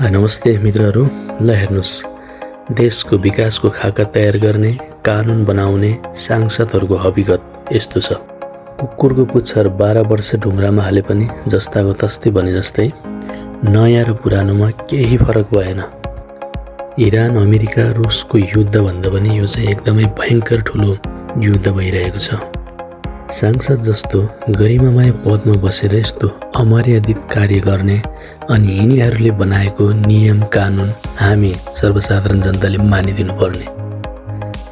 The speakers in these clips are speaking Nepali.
नमस्ते मित्रहरू। ल हेर्नुहोस्, देशको विकासको खाका तयार गर्ने, कानुन बनाउने सांसदहरूको हकीकत यस्तो छ। कुकुरको पुच्छर 12 वर्ष ढुङ्ग्रामा हाले पनि जस्ताको तस्तै भने जस्तै नयाँ र पुरानोमा केही फरक भएन। इरान अमेरिका रुसको युद्ध भन्दा पनि यो चाहिँ एकदमै भयङ्कर ठुलो युद्ध भइरहेको छ। सांसद जस्तो गरिमामय पदमा बसेर यस्तो अमर्यादित कार्य गर्ने अनि यिनीहरूले बनाएको नियम कानुन हामी सर्वसाधारण जनताले मानिदिनु पर्ने।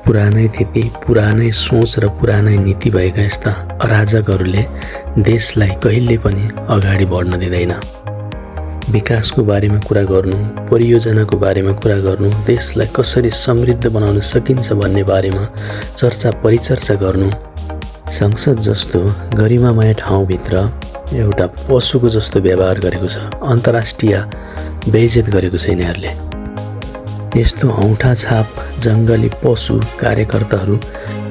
पुरानै थिति, पुरानै सोच र पुरानै नीति भएका यस्ता अराजकहरूले देशलाई कहिले पनि अगाडि बढ्न दिँदैन। विकासको बारेमा कुरा गर्नु, परियोजनाको बारेमा कुरा गर्नु, देशलाई कसरी समृद्ध बनाउन सकिन्छ भन्ने बारेमा चर्चा परिचर्चा गर्नु, संसद जस्तो गरिमामय ठाउँभित्र एउटा पशुको जस्तो व्यवहार गरेको छ। अन्तर्राष्ट्रिय बेइज्जत गरेको छ यिनीहरूले। यस्तो औँठा छाप जङ्गली पशु कार्यकर्ताहरू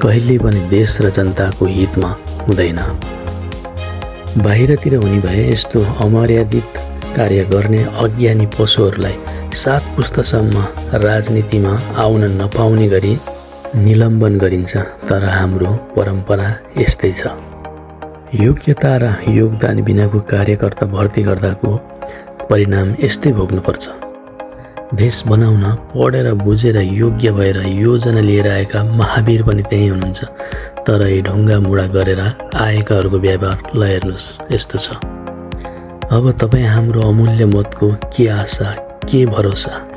कहिल्यै पनि देश र जनताको हितमा हुँदैन। बाहिरतिर हुने भए यस्तो अमर्यादित कार्य गर्ने अज्ञानी पशुहरूलाई 7 पुस्तासम्म राजनीतिमा आउन नपाउने गरी निलम्बन गरिन्छ। तर हाम्रो परम्परा यस्तै छ। योग्यता र योगदान बिनाको कार्यकर्ता भर्ती गर्दाको परिणाम यस्तै भोग्नुपर्छ। देश बनाउन पढेर बुझेर योग्य भएर योजना लिएर आएका महावीर पनि त्यही हुनुहुन्छ। तर यी ढुङ्गा मुढा गरेर आएकाहरूको व्यवहार ल हेर्नुहोस् यस्तो छ। अब तपाईँ हाम्रो अमूल्य मतको के आशा, के भरोसा?